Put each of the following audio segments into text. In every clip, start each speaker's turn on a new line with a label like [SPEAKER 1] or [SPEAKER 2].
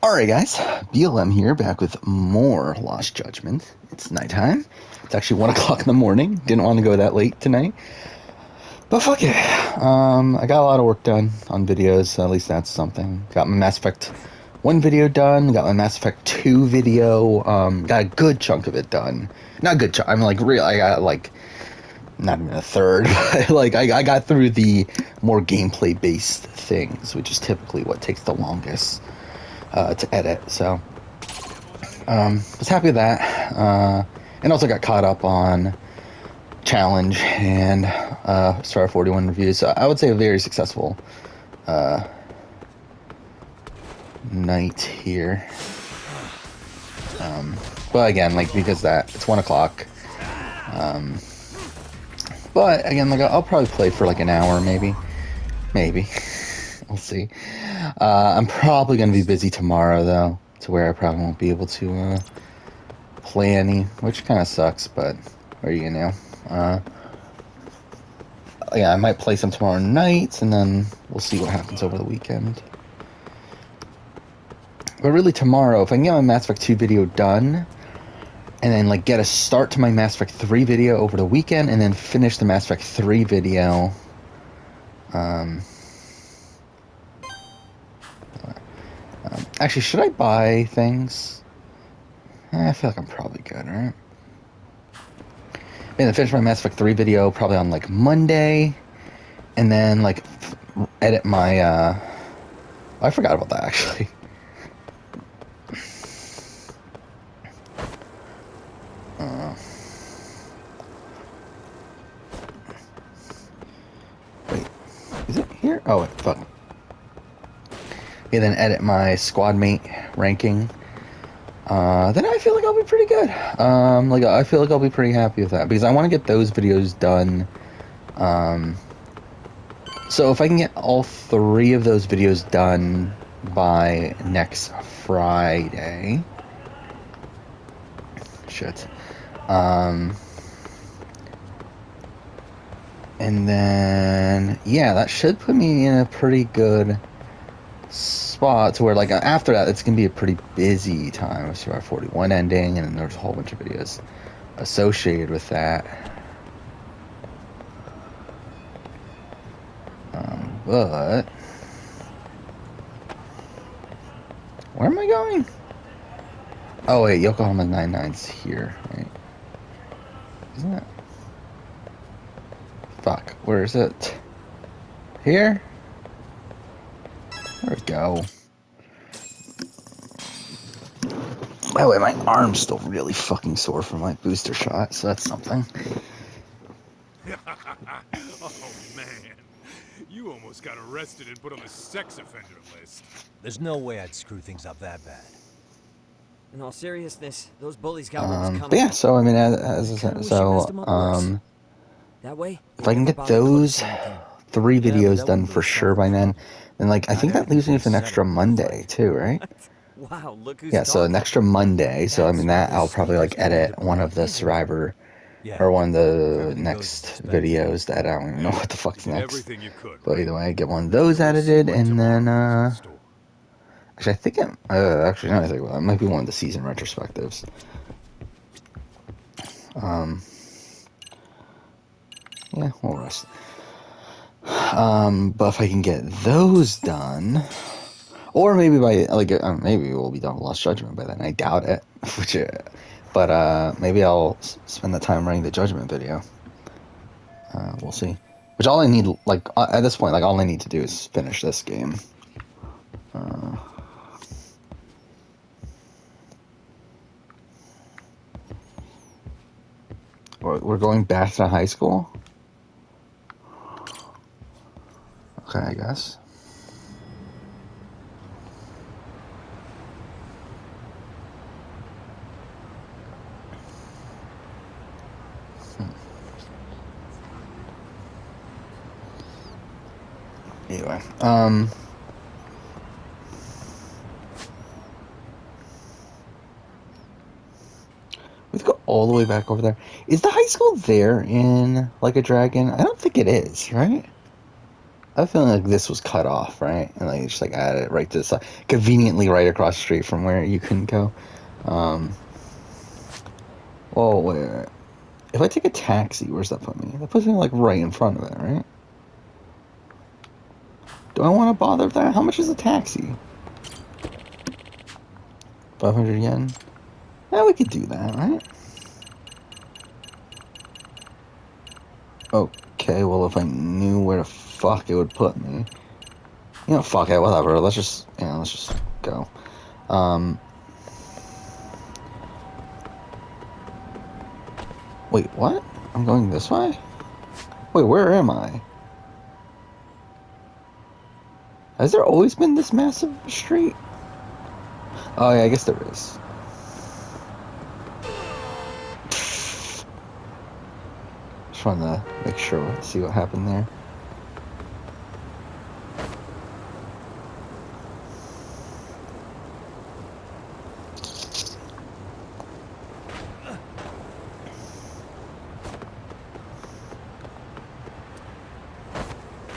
[SPEAKER 1] Alright guys, BLM here, back with more Lost Judgment. It's nighttime. It's actually 1 o'clock in the morning. Didn't want to go that late tonight. But fuck it. I got a lot of work done on videos, so at least that's something. Got my Mass Effect 1 video done, got my Mass Effect 2 video, got a good chunk of it done. Not a good chunk, I'm like real, I got like, not even a third, but like I got through the more gameplay based things, which is typically what takes the longest to edit, so was happy with that, and also got caught up on Challenge and Star 41 reviews, so I would say a very successful night here, but again, like, because that it's 1 o'clock, but again, like, I'll probably play for like an hour, maybe we'll see. I'm probably going to be busy tomorrow, though, to where I probably won't be able to play any, which kind of sucks, but what are you going to do? Yeah, I might play some tomorrow night, and then we'll see what happens over the weekend. But really, tomorrow, if I can get my Mass Effect 2 video done, and then like get a start to my Mass Effect 3 video over the weekend, and then finish the Mass Effect 3 video, actually, should I buy things? I feel like I'm probably good, right? And then finish my Mass Effect 3 video probably on like Monday, and then like edit my I forgot about that, actually. Wait, is it here? Oh wait, fuck. Okay, then edit my squad mate ranking. Then I feel like I'll be pretty good. Like, I feel like I'll be pretty happy with that, because I want to get those videos done. So if I can get all 3 of those videos done by next Friday, shit. And then, yeah, that should put me in a pretty good spot to where, like, after that, it's gonna be a pretty busy time with Survivor 41 ending, and then there's a whole bunch of videos associated with that. But where am I going? Oh wait, Yokohama 99's here, right? Isn't it? Fuck, where is it? Here? There we go. By the way, my arm's still really fucking sore from my booster shot, so that's something.
[SPEAKER 2] Oh man, you almost got arrested and put on the sex offender list.
[SPEAKER 3] There's no way I'd screw things up that bad.
[SPEAKER 4] In all seriousness, those bullies got what was coming.
[SPEAKER 1] But yeah, so I mean, as I said, so
[SPEAKER 4] that way,
[SPEAKER 1] if I can get those 3 videos done for sure by then like, I think that leaves me with an extra Monday too, right?
[SPEAKER 4] Wow, look who's
[SPEAKER 1] yeah, so an extra Monday, so I mean, that I'll probably like edit one of the Survivor, or one of the next videos that I don't even know what the fuck's next. But either way, I get one of those edited, and then actually, I think actually, no, I think it might be one of the season retrospectives. Yeah, we'll rest. But if I can get those done, or maybe by like maybe we'll be done with Lost Judgment by then. I doubt it. But maybe I'll spend the time writing the Judgment video. We'll see. Which all I need, like, at this point, like, all I need to do is finish this game. We're going back to high school? Okay, I guess. Anyway, we have to go all the way back over there. Is the high school there in Like a Dragon? I don't think it is, right? I feel like this was cut off, right? And like just like added it right to the side, conveniently right across the street from where you couldn't go. Oh wait. If I take a taxi, where's that put me? That puts me like right in front of it, right? Do I want to bother with that? How much is a taxi? 500 yen? Yeah, we could do that, right? Okay, well, if I knew where the fuck it would put me. You know, fuck it, whatever. Let's just go. Wait, what? I'm going this way? Wait, where am I? Has there always been this massive street? Oh yeah, I guess there is. Just wanted to make sure, see what happened there.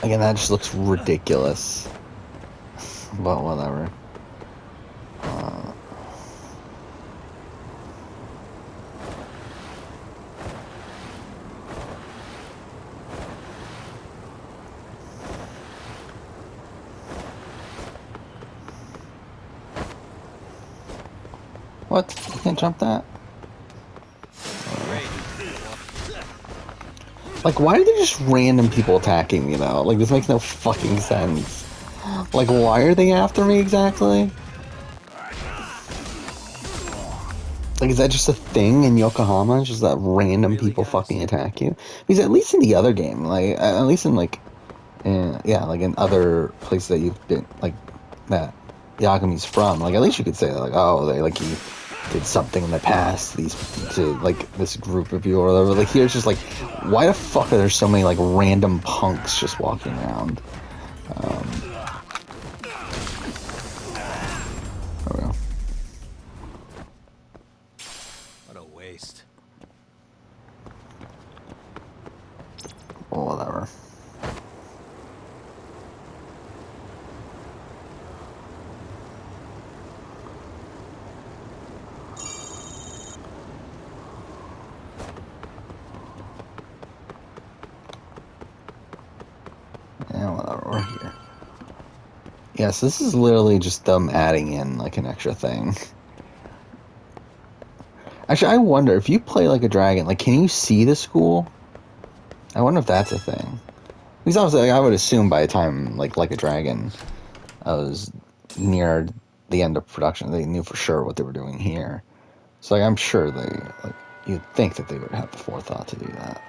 [SPEAKER 1] Again, that just looks ridiculous. But whatever. What? You can't jump that? Like, why are there just random people attacking me, though? Like, this makes no fucking sense. Like, why are they after me exactly? Like, is that just a thing in Yokohama? Just that random people fucking attack you? Because at least in the other game, like, at least in, like, yeah, like in other places that you've been, like, that Yakumi's from, like, at least you could say, like, oh, they, like, you did something in the past, to, like, this group of you or whatever. Like, here it's just, like, why the fuck are there so many, like, random punks just walking around? There we go.
[SPEAKER 3] What a waste.
[SPEAKER 1] Well, whatever. Yeah, whatever, we're here. Yes, this is literally just them adding in, like, an extra thing. Actually, I wonder, if you play like a dragon, like, can you see the school? I wonder if that's a thing. Because obviously, like, I would assume by the time, like a dragon, I was near the end of production, they knew for sure what they were doing here. So, like, I'm sure they, like, you'd think that they would have the forethought to do that.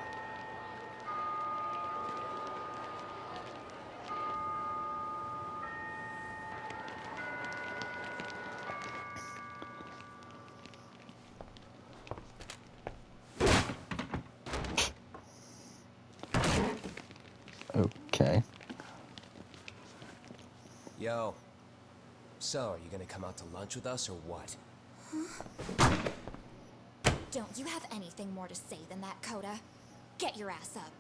[SPEAKER 1] Okay.
[SPEAKER 5] Yo. So, are you gonna come out to lunch with us or what?
[SPEAKER 6] Don't you have anything more to say than that, Koda? Get your ass up.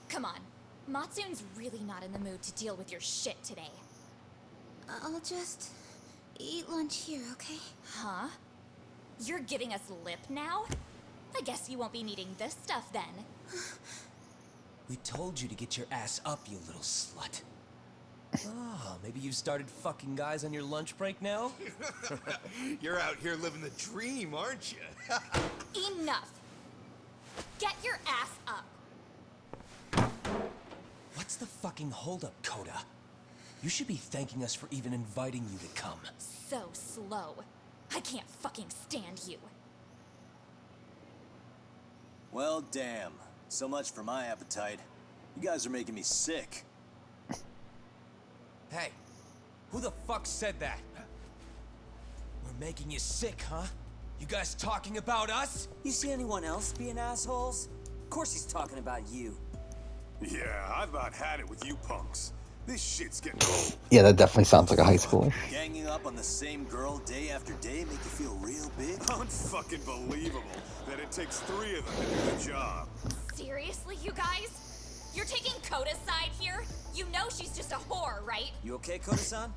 [SPEAKER 6] Come on. Matsune's really not in the mood to deal with your shit today.
[SPEAKER 7] I'll just eat lunch here, okay?
[SPEAKER 6] Huh? You're giving us lip now? I guess you won't be needing this stuff then.
[SPEAKER 5] We told you to get your ass up, you little slut. Oh, maybe you started fucking guys on your lunch break now?
[SPEAKER 2] You're out here living the dream, aren't you?
[SPEAKER 6] Enough! Get your ass up!
[SPEAKER 5] What's the fucking holdup, Koda? You should be thanking us for even inviting you to come.
[SPEAKER 6] So slow. I can't fucking stand you.
[SPEAKER 8] Well, damn. So much for my appetite. You guys are making me sick.
[SPEAKER 5] Hey, who the fuck said that? We're making you sick, huh? You guys talking about us?
[SPEAKER 9] You see anyone else being assholes? Of course he's talking about you.
[SPEAKER 2] Yeah, I've about had it with you punks. This shit's getting old.
[SPEAKER 1] Yeah, that definitely sounds like a high schooler.
[SPEAKER 8] Ganging up on the same girl day after day make you feel real big?
[SPEAKER 2] Unfucking believable that it takes 3 of them to do the job.
[SPEAKER 6] Seriously, you guys? You're taking Koda's side here? You know she's just a whore, right?
[SPEAKER 9] You okay, Koda-san?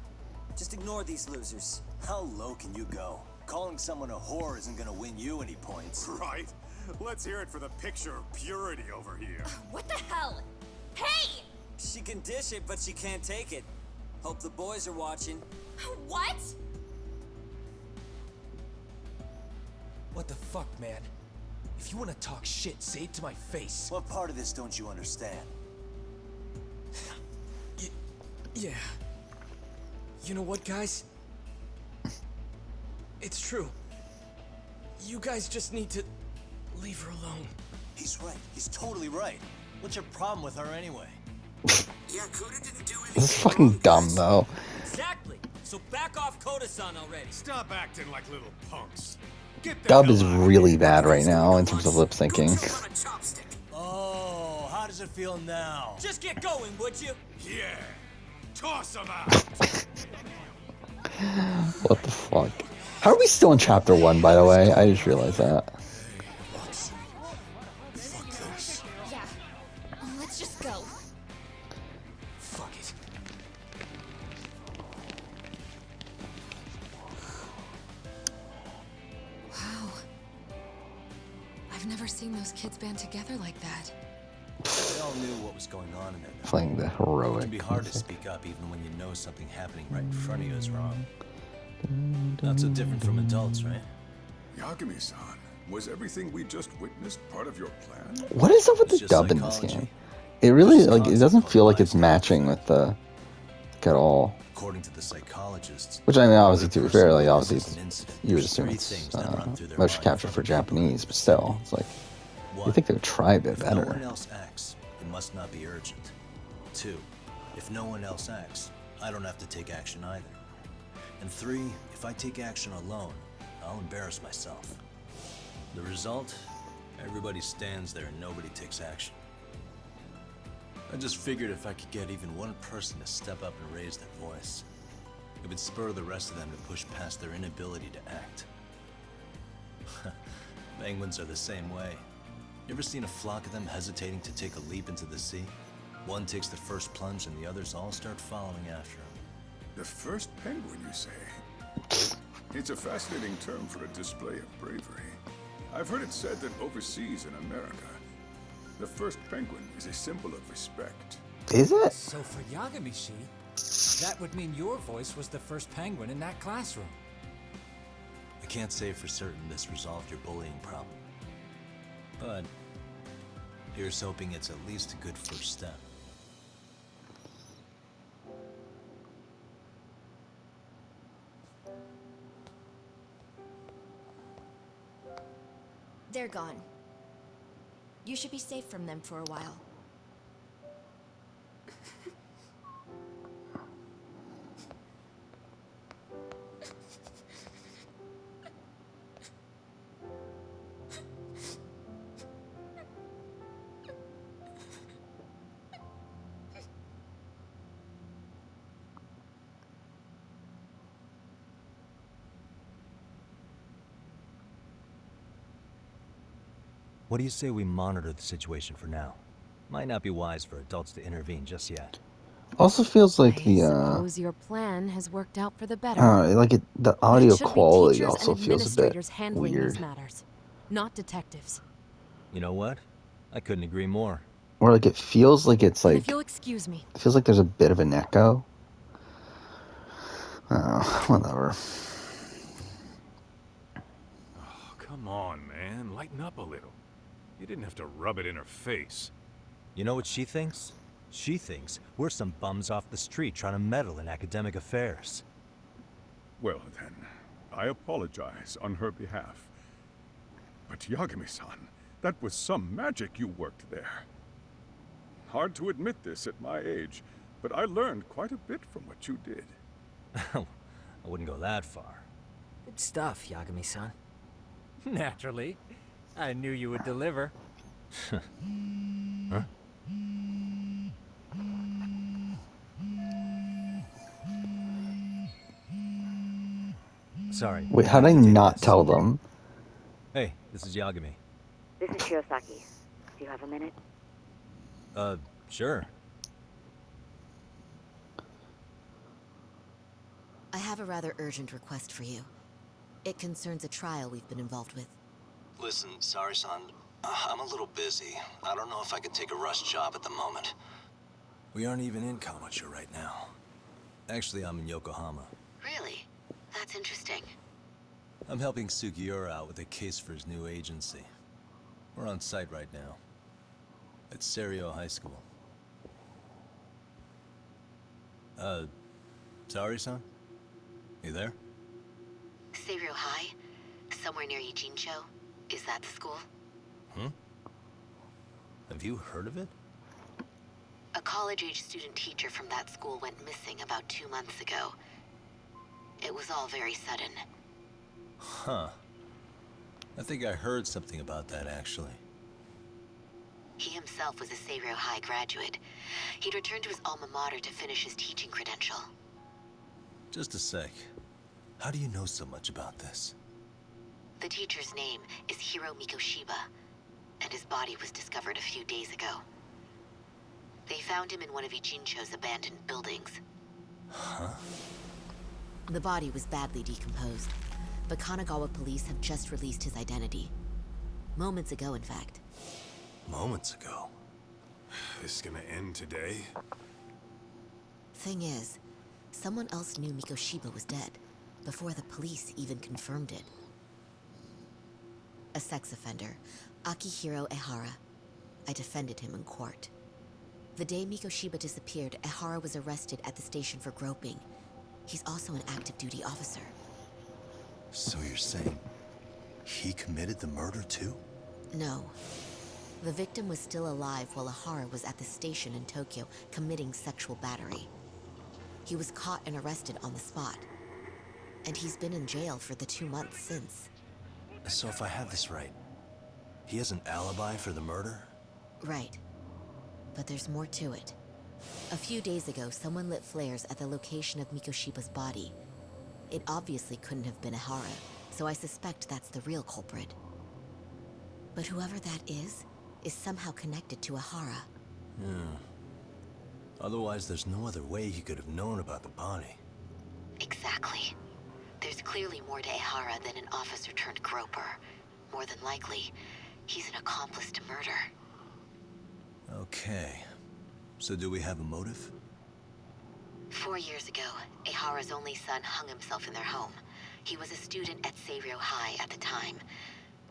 [SPEAKER 9] Just ignore these losers.
[SPEAKER 8] How low can you go? Calling someone a whore isn't gonna win you any points.
[SPEAKER 2] Right? Let's hear it for the picture of purity over here.
[SPEAKER 6] What the hell? Hey!
[SPEAKER 9] She can dish it, but she can't take it. Hope the boys are watching.
[SPEAKER 6] What?
[SPEAKER 5] What the fuck, man? If you want to talk shit, say it to my face.
[SPEAKER 8] What part of this don't you understand?
[SPEAKER 5] Yeah. You know what, guys? It's true. You guys just need to leave her alone.
[SPEAKER 8] He's right. He's totally right. What's your problem with her anyway?
[SPEAKER 9] Yeah, Koda didn't do anything.
[SPEAKER 1] This is fucking dumb, though.
[SPEAKER 9] Exactly. So back off Koda-san already.
[SPEAKER 2] Stop acting like little punks. Get the
[SPEAKER 1] Dub
[SPEAKER 2] hell
[SPEAKER 1] is
[SPEAKER 2] out of
[SPEAKER 1] really
[SPEAKER 2] here.
[SPEAKER 1] bad right now in terms of lip syncing.
[SPEAKER 8] Oh, how does it feel now?
[SPEAKER 9] Just get going, would you?
[SPEAKER 2] Yeah. Toss him out.
[SPEAKER 1] What the fuck? How are we still in chapter 1, by the way? I just realized that.
[SPEAKER 6] Yeah. Let's just go.
[SPEAKER 5] Fuck it.
[SPEAKER 10] Wow. I've never seen those kids band together like that.
[SPEAKER 8] They all knew what was going on in there.
[SPEAKER 1] Playing the
[SPEAKER 8] It
[SPEAKER 1] heroic.
[SPEAKER 8] can be hard to speak up even when you know something happening right in front of you is wrong. Not so different from adults, right?
[SPEAKER 11] Yagami-san, was everything we just witnessed part of your plan?
[SPEAKER 1] What is up with
[SPEAKER 8] It's
[SPEAKER 1] the
[SPEAKER 8] just
[SPEAKER 1] dub in this
[SPEAKER 8] psychology.
[SPEAKER 1] game? It really,
[SPEAKER 8] Just
[SPEAKER 1] like, it
[SPEAKER 8] concept
[SPEAKER 1] doesn't
[SPEAKER 8] of
[SPEAKER 1] feel like it's
[SPEAKER 8] life
[SPEAKER 1] matching with the, like, at all.
[SPEAKER 8] According to the psychologists,
[SPEAKER 1] Which, I mean, obviously,
[SPEAKER 8] when a
[SPEAKER 1] to be
[SPEAKER 8] person
[SPEAKER 1] fair, like,
[SPEAKER 8] witnesses
[SPEAKER 1] obviously,
[SPEAKER 8] an incident,
[SPEAKER 1] you would
[SPEAKER 8] there's
[SPEAKER 1] assume
[SPEAKER 8] three
[SPEAKER 1] it's
[SPEAKER 8] things that run through their
[SPEAKER 1] motion
[SPEAKER 8] mind
[SPEAKER 1] capture for Japanese, but still, it's like,
[SPEAKER 8] One,
[SPEAKER 1] you think they would try a bit
[SPEAKER 8] if no one
[SPEAKER 1] better.
[SPEAKER 8] else acts, it must not be urgent. Two, if no one else acts, I don't have to take action either. And three, if I take action alone, I'll embarrass myself. The result? Everybody stands there and nobody takes action. I just figured if I could get even one person to step up and raise their voice, it would spur the rest of them to push past their inability to act. Penguins are the same way. You ever seen a flock of them hesitating to take a leap into the sea? One takes the first plunge and the others all start following after him.
[SPEAKER 11] The first penguin, you say? It's a fascinating term for a display of bravery. I've heard it said that overseas in America, the first penguin is a symbol of respect.
[SPEAKER 1] Is it?
[SPEAKER 12] So for Yagami-shi, that would mean your voice was the first penguin in that classroom.
[SPEAKER 8] I can't say for certain this resolved your bullying problem. But here's hoping it's at least a good first step.
[SPEAKER 7] They're gone. You should be safe from them for a while.
[SPEAKER 3] What do you say we monitor the situation for now? Might not be wise for adults to intervene just yet.
[SPEAKER 1] Also feels like the,
[SPEAKER 10] Suppose your plan has worked out for the better.
[SPEAKER 1] like the
[SPEAKER 10] It
[SPEAKER 1] audio
[SPEAKER 10] should be
[SPEAKER 1] quality
[SPEAKER 10] teachers
[SPEAKER 1] also
[SPEAKER 10] and
[SPEAKER 1] feels a bit
[SPEAKER 10] administrators handling
[SPEAKER 1] weird.
[SPEAKER 10] these matters, not detectives.
[SPEAKER 3] You know what? I couldn't agree more.
[SPEAKER 1] Or like it feels like it's
[SPEAKER 10] And
[SPEAKER 1] like,
[SPEAKER 10] if you'll excuse me.
[SPEAKER 1] it feels like there's a bit of an echo. Whatever.
[SPEAKER 2] Oh, come on, man. Lighten up a little. You didn't have to rub it in her face.
[SPEAKER 3] You know what she thinks? She thinks we're some bums off the street trying to meddle in academic affairs.
[SPEAKER 11] Well then, I apologize on her behalf. But Yagami-san, that was some magic you worked there. Hard to admit this at my age, but I learned quite a bit from what you did.
[SPEAKER 3] I wouldn't go that far.
[SPEAKER 12] Good stuff, Yagami-san. Naturally. I knew you would deliver.
[SPEAKER 3] Huh? Sorry.
[SPEAKER 1] Wait, how did I not tell them?
[SPEAKER 3] Hey, this is Yagami.
[SPEAKER 13] This is Shirosaki. Do you have a minute?
[SPEAKER 3] Sure.
[SPEAKER 13] I have a rather urgent request for you. It concerns a trial we've been involved with.
[SPEAKER 8] Listen, Sari-san, I'm a little busy. I don't know if I could take a rush job at the moment. We aren't even in Kawachi right now. Actually, I'm in Yokohama.
[SPEAKER 13] Really? That's interesting.
[SPEAKER 8] I'm helping Sugiura out with a case for his new agency. We're on site right now. At Serio High School. Sari-san? You there?
[SPEAKER 13] Serio High? Somewhere near Ijincho? Is that the school?
[SPEAKER 8] Have you heard of it?
[SPEAKER 13] A college-age student teacher from that school went missing about 2 months ago. It was all very sudden.
[SPEAKER 8] Huh. I think I heard something about that, actually.
[SPEAKER 13] He himself was a Serio High graduate. He'd returned to his alma mater to finish his teaching credential.
[SPEAKER 8] Just a sec. How do you know so much about this?
[SPEAKER 13] The teacher's name is Hiro Mikoshiba, and his body was discovered a few days ago. They found him in one of Ijincho's abandoned buildings.
[SPEAKER 8] Huh?
[SPEAKER 13] The body was badly decomposed, but Kanagawa police have just released his identity. Moments ago, in fact.
[SPEAKER 8] Moments ago?
[SPEAKER 2] This is gonna end today?
[SPEAKER 13] Thing is, someone else knew Mikoshiba was dead, before the police even confirmed it. A sex offender, Akihiro Ehara. I defended him in court. The day Mikoshiba disappeared, Ehara was arrested at the station for groping. He's also an active duty officer.
[SPEAKER 8] So you're saying he committed the murder too?
[SPEAKER 13] No. The victim was still alive while Ehara was at the station in Tokyo committing sexual battery. He was caught and arrested on the spot. And he's been in jail for the 2 months since.
[SPEAKER 8] So if I have this right, he has an alibi for the murder?
[SPEAKER 13] Right. But there's more to it. A few days ago, someone lit flares at the location of Mikoshiba's body. It obviously couldn't have been Ehara, so I suspect that's the real culprit. But whoever that is somehow connected to Ehara.
[SPEAKER 8] Otherwise, there's no other way he could have known about the body.
[SPEAKER 13] Exactly. There's clearly more to Ehara than an officer turned groper. More than likely, he's an accomplice to murder.
[SPEAKER 8] Okay. So do we have a motive?
[SPEAKER 13] 4 years ago, Ehara's only son hung himself in their home. He was a student at Seiryo High at the time.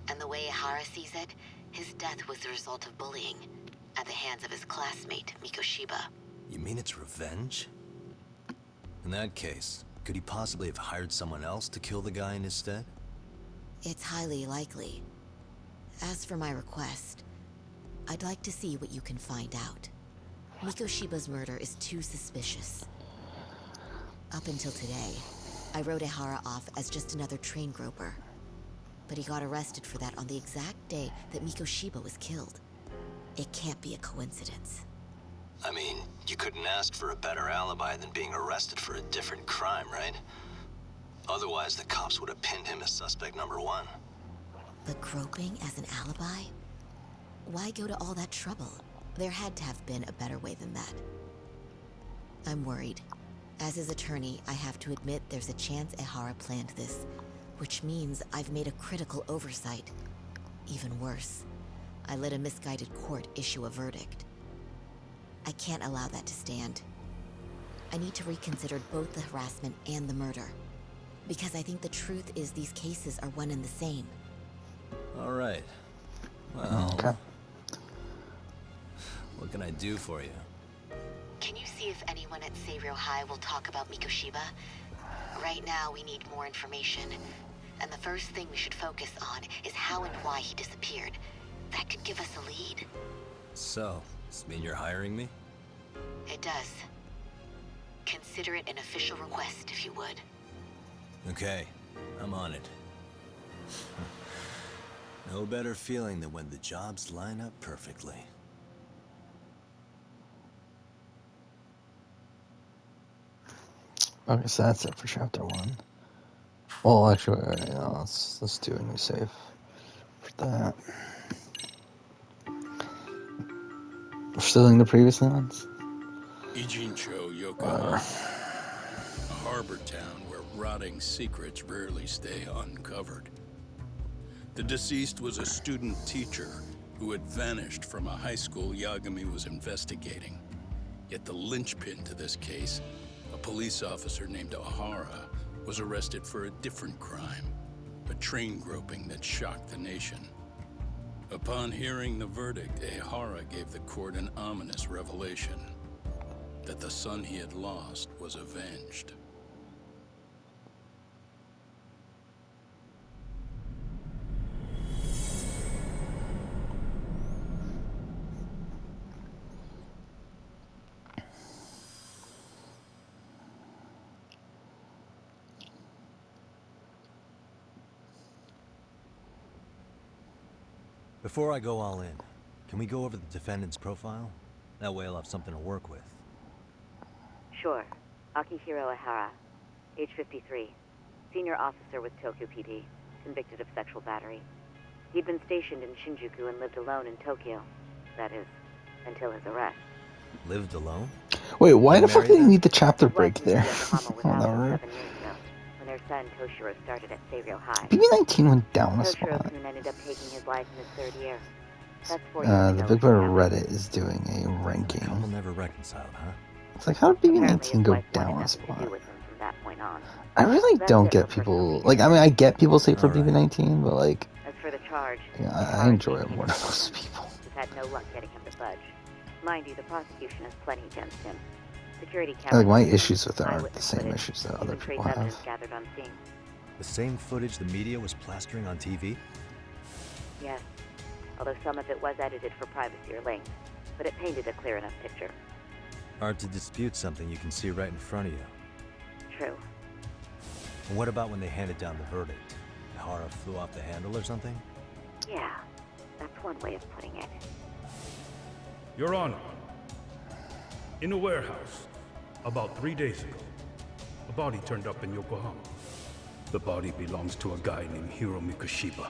[SPEAKER 13] And the way Ehara sees it, his death was the result of bullying at the hands of his classmate, Mikoshiba.
[SPEAKER 8] You mean it's revenge? In that case, could he possibly have hired someone else to kill the guy in his stead?
[SPEAKER 13] It's highly likely. As for my request, I'd like to see what you can find out. Mikoshiba's murder is too suspicious. Up until today, I wrote Ehara off as just another train groper. But he got arrested for that on the exact day that Mikoshiba was killed. It can't be a coincidence.
[SPEAKER 8] I mean, you couldn't ask for a better alibi than being arrested for a different crime, right? Otherwise, the cops would have pinned him as suspect number 1.
[SPEAKER 13] But groping as an alibi? Why go to all that trouble? There had to have been a better way than that. I'm worried. As his attorney, I have to admit there's a chance Ehara planned this, which means I've made a critical oversight. Even worse, I let a misguided court issue a verdict. I can't allow that to stand. I need to reconsider both the harassment and the murder. Because I think the truth is these cases are one and the same.
[SPEAKER 8] All right. Well, what can I do for you?
[SPEAKER 13] Can you see if anyone at Seiryo High will talk about Mikoshiba? Right now, we need more information. And the first thing we should focus on is how and why he disappeared. That could give us a lead.
[SPEAKER 8] So, does this mean you're hiring me?
[SPEAKER 13] It does. Consider it an official request, if you would.
[SPEAKER 8] Okay, I'm on it. No better feeling than when the jobs line up perfectly.
[SPEAKER 1] Okay, so that's it for chapter 1. Well, actually, no, let's do a new save for that. We're still doing the previous ones.
[SPEAKER 14] Ijincho, Yokohama. A harbor town where rotting secrets rarely stay uncovered. The deceased was a student teacher who had vanished from a high school Yagami was investigating. Yet the linchpin to this case, a police officer named Ohara, was arrested for a different crime, a train groping that shocked the nation. Upon hearing the verdict, Ehara gave the court an ominous revelation, that the son he had lost was avenged.
[SPEAKER 3] Before I go all in, can we go over the defendant's profile? That way I'll have something to work with.
[SPEAKER 15] Sure. Akihiro Ehara, age 53, senior officer with Tokyo PD, convicted of sexual battery. He'd been stationed in Shinjuku and lived alone in Tokyo. That is, until his arrest.
[SPEAKER 3] Lived alone?
[SPEAKER 1] Wait, why the fuck did he need the chapter break there?
[SPEAKER 15] Whatever. When their son Toshiro started at Seiryō High.
[SPEAKER 1] BB-19 went down a
[SPEAKER 15] Toshiro
[SPEAKER 1] spot.
[SPEAKER 15] soon ended up taking his life in his third year. That's 4 years
[SPEAKER 1] The
[SPEAKER 15] ago.
[SPEAKER 1] Big Brother Reddit is doing a ranking.
[SPEAKER 3] Couple never reconciled, huh?
[SPEAKER 1] It's like, how did BB-19 go down a spot? I really don't get people, like, I mean, I get people say for BB-19, but like,
[SPEAKER 15] As for the charge,
[SPEAKER 1] I enjoy it more than most people.
[SPEAKER 15] He's had no luck getting him to budge. Mind you, the prosecution has plenty against him. Security
[SPEAKER 1] Like,
[SPEAKER 15] cameras,
[SPEAKER 1] my issues with it aren't the
[SPEAKER 15] eyewitness
[SPEAKER 1] same
[SPEAKER 15] footage,
[SPEAKER 1] issues that
[SPEAKER 15] even
[SPEAKER 1] other
[SPEAKER 15] trace
[SPEAKER 1] people have.
[SPEAKER 15] evidence gathered on scene.
[SPEAKER 3] The same footage the media was plastering on TV?
[SPEAKER 15] Yes, although some of it was edited for privacy or length, but it painted a clear enough picture.
[SPEAKER 3] Hard to dispute something you can see right in front of you.
[SPEAKER 15] True.
[SPEAKER 3] And what about when they handed down the verdict? Ehara flew off the handle or something?
[SPEAKER 15] Yeah, that's one way of putting it.
[SPEAKER 16] Your Honor, in a warehouse, about 3 days ago, a body turned up in Yokohama. The body belongs to a guy named Hiro Mikoshiba.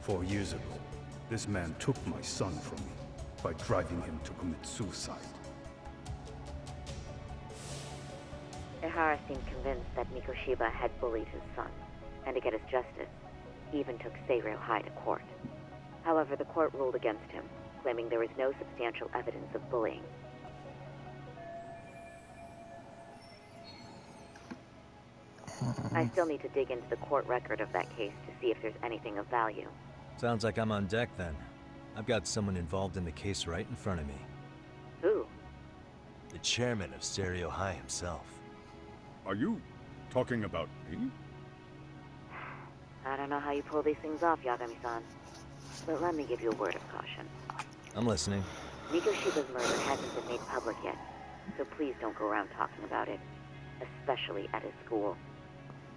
[SPEAKER 16] 4 years ago, this man took my son from me by driving him to commit suicide.
[SPEAKER 15] Ehara seemed convinced that Mikoshiba had bullied his son, and to get his justice, he even took Seiryō High to court. However, the court ruled against him, claiming there was no substantial evidence of bullying. I still need to dig into the court record of that case to see if there's anything of value.
[SPEAKER 3] Sounds like I'm on deck then. I've got someone involved in the case right in front of me.
[SPEAKER 15] Who?
[SPEAKER 3] The chairman of Seiryō High himself.
[SPEAKER 11] Are you talking about me?
[SPEAKER 15] I don't know how you pull these things off, Yagami-san, but let me give you a word of caution.
[SPEAKER 3] I'm listening.
[SPEAKER 15] Mikoshiba's murder hasn't been made public yet, so please don't go around talking about it, especially at his school.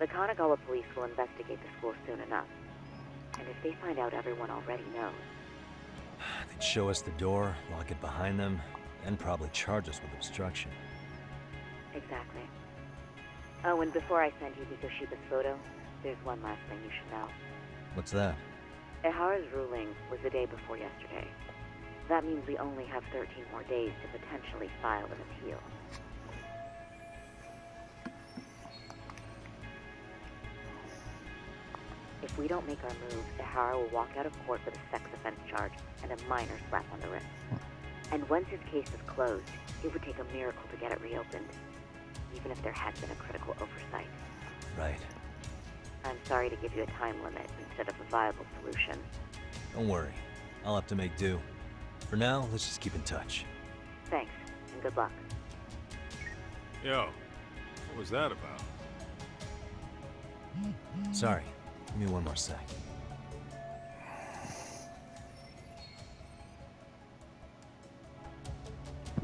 [SPEAKER 15] The Kanagawa police will investigate the school soon enough, and if they find out everyone already knows...
[SPEAKER 3] They'd show us the door, lock it behind them, and probably charge us with obstruction.
[SPEAKER 15] Exactly. Oh, and before I send you Mikoshiba's photo, there's one last thing you should know.
[SPEAKER 3] What's that?
[SPEAKER 15] Ehara's ruling was the day before yesterday. That means we only have 13 more days to potentially file an appeal. If we don't make our move, Ehara will walk out of court with a sex offense charge and a minor slap on the wrist. And once his case is closed, it would take a miracle to get it reopened, even if there had been a critical oversight.
[SPEAKER 3] Right.
[SPEAKER 15] I'm sorry to give you a time limit instead of a viable solution.
[SPEAKER 3] Don't worry. I'll have to make do. For now, let's just keep in touch.
[SPEAKER 15] Thanks, and good luck.
[SPEAKER 2] Yo, what was that about?
[SPEAKER 3] Sorry. Give me one more sec.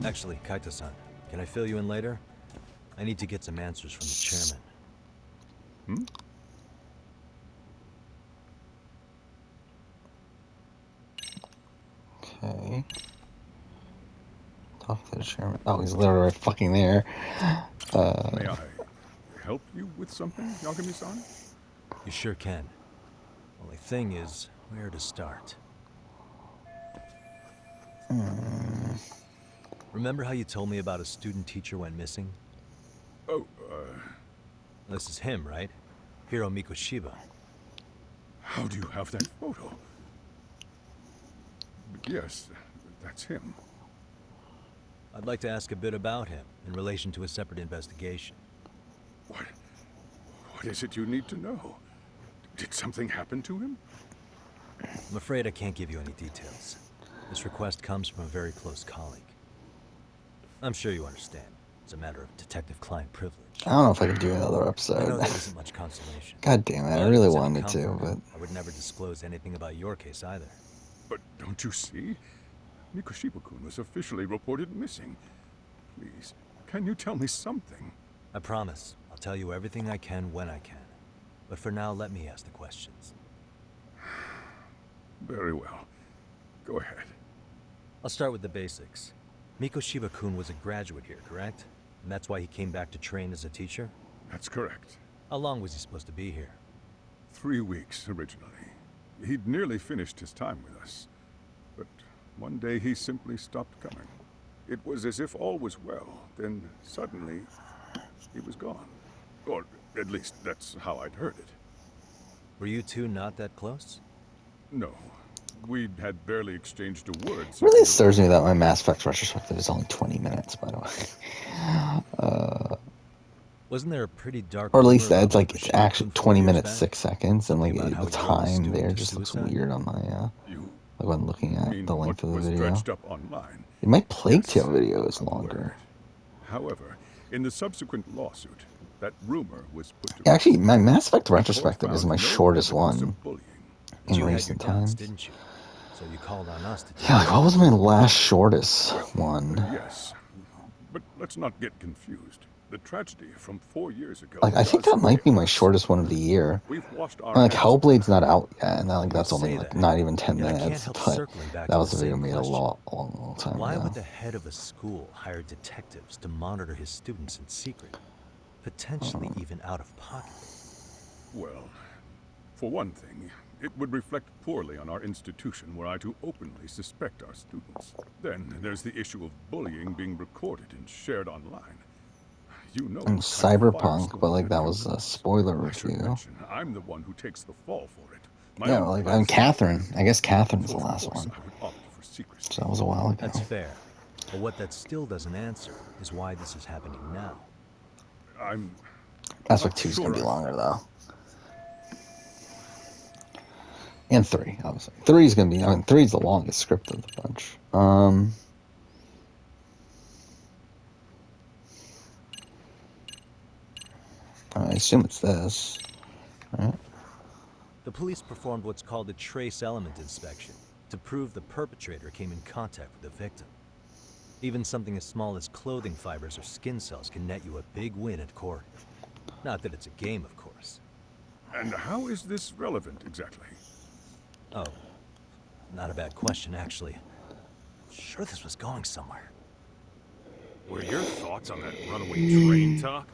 [SPEAKER 3] Actually, Kaito-san, can I fill you in later? I need to get some answers from the chairman.
[SPEAKER 1] Okay. Talk to the chairman. Oh, he's literally right fucking there.
[SPEAKER 11] May I help you with something, Yagami-san?
[SPEAKER 3] You sure can. Only thing is, where to start? Remember how you told me about a student teacher went missing?
[SPEAKER 11] Oh,
[SPEAKER 3] This is him, right? Hiro Mikoshiba.
[SPEAKER 11] how do you have that photo? Yes, that's him.
[SPEAKER 3] I'd like to ask a bit about him in relation to a separate investigation.
[SPEAKER 11] What is it you need to know? Did something happen to him?
[SPEAKER 3] I'm afraid I can't give you any details. This request comes from a very close colleague. I'm sure you understand. It's a matter of detective-client privilege.
[SPEAKER 1] I don't know if I can do another
[SPEAKER 3] I know
[SPEAKER 1] episode.
[SPEAKER 3] there isn't much consolation.
[SPEAKER 1] God damn it, I
[SPEAKER 3] But
[SPEAKER 1] really
[SPEAKER 3] if it's any
[SPEAKER 1] wanted to,
[SPEAKER 3] comfort,
[SPEAKER 1] but...
[SPEAKER 3] I would never disclose anything about your case either.
[SPEAKER 11] But don't you see? Mikoshiba-kun was officially reported missing. Please, can you tell me something?
[SPEAKER 3] I promise. I'll tell you everything I can when I can. But for now, let me ask the questions.
[SPEAKER 11] Very well. Go ahead.
[SPEAKER 3] I'll start with the basics. Mikoshiba-kun was a graduate here, correct? And that's why he came back to train as a teacher?
[SPEAKER 11] That's correct.
[SPEAKER 3] How long was he supposed to be here?
[SPEAKER 11] 3 weeks, originally. He'd nearly finished his time with us. But one day he simply stopped coming. It was as if all was well. Then, suddenly, he was gone. Or, at least, that's how I'd heard it.
[SPEAKER 3] Were you two not that close?
[SPEAKER 11] No. We had barely exchanged a word.
[SPEAKER 1] It really stirs me that my Mass Effect retrospective is only 20 minutes, by the way.
[SPEAKER 3] Wasn't there a pretty dark...
[SPEAKER 1] Or at least
[SPEAKER 3] rumor
[SPEAKER 1] that's
[SPEAKER 3] about
[SPEAKER 1] like, it's
[SPEAKER 3] Mikoshiba-kun
[SPEAKER 1] actually
[SPEAKER 3] 4
[SPEAKER 1] 20
[SPEAKER 3] years
[SPEAKER 1] minutes,
[SPEAKER 3] back?
[SPEAKER 1] 6 seconds, and like
[SPEAKER 3] Something about
[SPEAKER 1] the
[SPEAKER 3] how he drove a
[SPEAKER 1] time there
[SPEAKER 3] student to
[SPEAKER 1] just looks
[SPEAKER 3] suicide?
[SPEAKER 1] weird on my, like when looking at the length of the
[SPEAKER 11] was
[SPEAKER 1] video.
[SPEAKER 11] dredged up online.
[SPEAKER 1] My Plague Tale video is longer.
[SPEAKER 11] However, in the subsequent lawsuit, that rumor was put to
[SPEAKER 1] Yeah, actually, my Mass Effect
[SPEAKER 11] The court
[SPEAKER 1] retrospective is
[SPEAKER 11] found
[SPEAKER 1] my
[SPEAKER 11] no
[SPEAKER 1] shortest
[SPEAKER 11] evidence
[SPEAKER 1] one
[SPEAKER 11] of bullying.
[SPEAKER 1] in
[SPEAKER 3] You had your
[SPEAKER 1] recent
[SPEAKER 3] doubts,
[SPEAKER 1] times.
[SPEAKER 3] didn't you? So you called on us to take
[SPEAKER 1] Yeah, like what was my last shortest one?
[SPEAKER 11] Yes, but let's not get confused. The tragedy from 4 years ago.
[SPEAKER 1] Like I think
[SPEAKER 11] does
[SPEAKER 1] that might be
[SPEAKER 11] weigh
[SPEAKER 1] my
[SPEAKER 11] on us.
[SPEAKER 1] shortest one of the year.
[SPEAKER 11] We've washed our
[SPEAKER 1] Like
[SPEAKER 11] hands
[SPEAKER 1] Hellblade's not out yet, and like
[SPEAKER 3] You
[SPEAKER 1] that's only
[SPEAKER 3] say
[SPEAKER 1] like
[SPEAKER 3] that,
[SPEAKER 1] not even 10
[SPEAKER 3] yet I can't
[SPEAKER 1] minutes.
[SPEAKER 3] help
[SPEAKER 1] But
[SPEAKER 3] circling back
[SPEAKER 1] that
[SPEAKER 3] to
[SPEAKER 1] was
[SPEAKER 3] the
[SPEAKER 1] a video
[SPEAKER 3] same
[SPEAKER 1] made a
[SPEAKER 3] question.
[SPEAKER 1] long time
[SPEAKER 3] Why
[SPEAKER 1] ago.
[SPEAKER 3] would the head of a school hire detectives to monitor his students in secret? Potentially even out of pocket.
[SPEAKER 11] Well, for one thing, it would reflect poorly on our institution were I to openly suspect our students. Then there's the issue of bullying being recorded and shared online. You know,
[SPEAKER 1] And
[SPEAKER 11] what kind of
[SPEAKER 1] Cyberpunk,
[SPEAKER 11] firestorm
[SPEAKER 1] but like that
[SPEAKER 11] can
[SPEAKER 1] was a
[SPEAKER 11] cause.
[SPEAKER 1] spoiler
[SPEAKER 11] I should
[SPEAKER 1] review.
[SPEAKER 11] mention, I'm the one who takes the fall for it. My
[SPEAKER 1] Yeah,
[SPEAKER 11] own
[SPEAKER 1] like
[SPEAKER 11] class
[SPEAKER 1] Catherine. I guess Catherine was
[SPEAKER 11] So
[SPEAKER 1] the
[SPEAKER 11] of
[SPEAKER 1] last
[SPEAKER 11] course
[SPEAKER 1] one.
[SPEAKER 11] I would opt for secrecy.
[SPEAKER 1] So that was a while ago.
[SPEAKER 3] That's fair. But what that still doesn't answer is why this is happening now.
[SPEAKER 11] I'm
[SPEAKER 1] Mass
[SPEAKER 11] not
[SPEAKER 1] Effect 2 is
[SPEAKER 11] sure
[SPEAKER 1] gonna be
[SPEAKER 11] I-
[SPEAKER 1] longer though. And 3, obviously. 3 is gonna be. I mean, 3 is the longest script of the bunch. I assume it's this, right?
[SPEAKER 3] The police performed what's called a trace element inspection to prove the perpetrator came in contact with the victim. Even something as small as clothing fibers or skin cells can net you a big win at court. Not that it's a game, of course.
[SPEAKER 11] And how is this relevant exactly?
[SPEAKER 3] Oh, not a bad question, actually. Sure this was going somewhere.
[SPEAKER 2] Were your thoughts on that runaway train talk?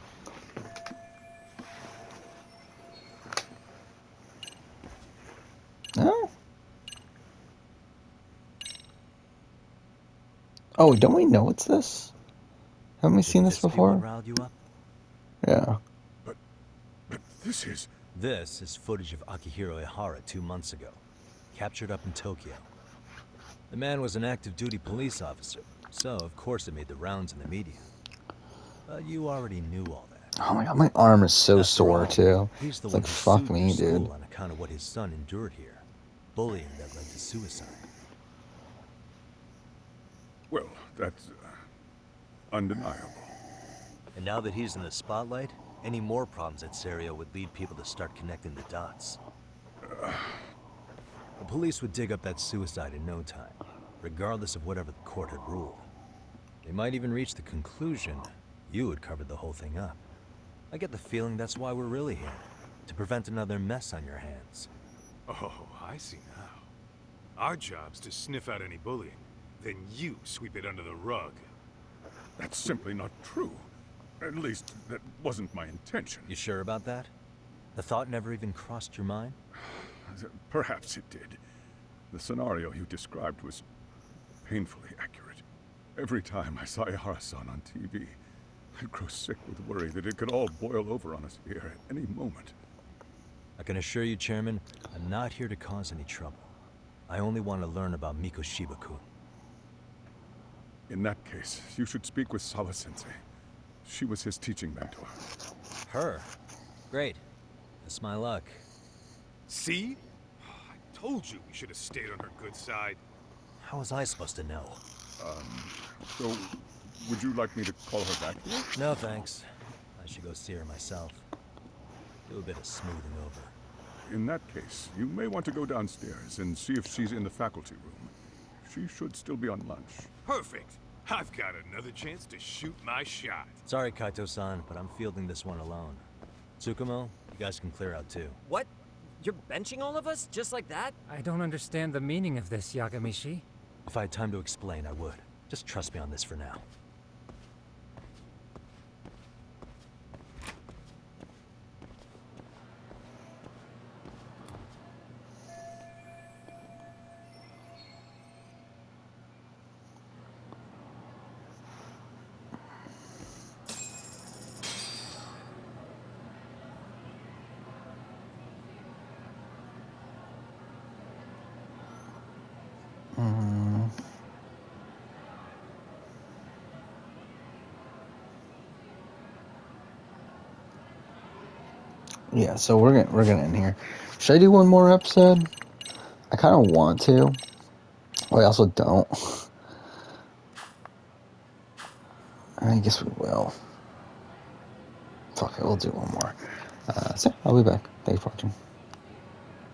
[SPEAKER 1] No. Oh, don't we know it's this? Haven't we seen this
[SPEAKER 3] This be what
[SPEAKER 1] before?
[SPEAKER 3] riled you up?
[SPEAKER 1] Yeah.
[SPEAKER 11] But this is...
[SPEAKER 3] This is footage of Akihiro Ihara 2 months ago, captured up in Tokyo. The man was an active duty police officer, so of course it made the rounds in the media. But you already knew all that.
[SPEAKER 1] Oh my god, my arm is so
[SPEAKER 3] After
[SPEAKER 1] sore
[SPEAKER 3] all,
[SPEAKER 1] too.
[SPEAKER 3] He's the
[SPEAKER 1] It's
[SPEAKER 3] one
[SPEAKER 1] like
[SPEAKER 3] who
[SPEAKER 1] fuck
[SPEAKER 3] sued
[SPEAKER 1] me,
[SPEAKER 3] your school
[SPEAKER 1] dude.
[SPEAKER 3] on account of what his son endured here. Bullying that led to suicide.
[SPEAKER 11] Well, that's undeniable.
[SPEAKER 3] And now that he's in the spotlight, any more problems at Serio would lead people to start connecting the dots. The police would dig up that suicide in no time, regardless of whatever the court had ruled. They might even reach the conclusion you had covered the whole thing up. I get the feeling that's why we're really here, to prevent another mess on your hands.
[SPEAKER 2] Oh, I see now. Our job's to sniff out any bullying, then you sweep it under the rug.
[SPEAKER 11] That's simply not true. At least, that wasn't my intention.
[SPEAKER 3] You sure about that? The thought never even crossed your mind?
[SPEAKER 11] Perhaps it did. The scenario you described was painfully accurate. Every time I saw Ihara-san on TV, I'd grow sick with worry that it could all boil over on us here at any moment.
[SPEAKER 3] I can assure you, Chairman, I'm not here to cause any trouble. I only want to learn about Mikoshiba-kun.
[SPEAKER 11] In that case, you should speak with Sawa-sensei. She was his teaching mentor.
[SPEAKER 3] Her? Great. That's my luck.
[SPEAKER 2] See? I told you we should have stayed on her good side.
[SPEAKER 3] How was I supposed to know?
[SPEAKER 11] So, would you like me to call her back here?
[SPEAKER 3] No, thanks. I should go see her myself. Do a bit of smoothing over.
[SPEAKER 11] In that case, you may want to go downstairs and see if she's in the faculty room. She should still be on lunch.
[SPEAKER 2] Perfect. I've got another chance to shoot my shot.
[SPEAKER 3] Sorry, Kaito-san, but I'm fielding this one alone. Tsukumo, you guys can clear out too.
[SPEAKER 4] What? You're benching all of us? Just like that?
[SPEAKER 12] I don't understand the meaning of this, Yagamishi.
[SPEAKER 3] If I had time to explain, I would. Just trust me on this for now.
[SPEAKER 1] Yeah, so we're gonna end here. Should I do one more episode? I kind of want to. Well, I also don't. I guess we will. Fuck it, we'll do one more. So I'll be back. Thanks for watching.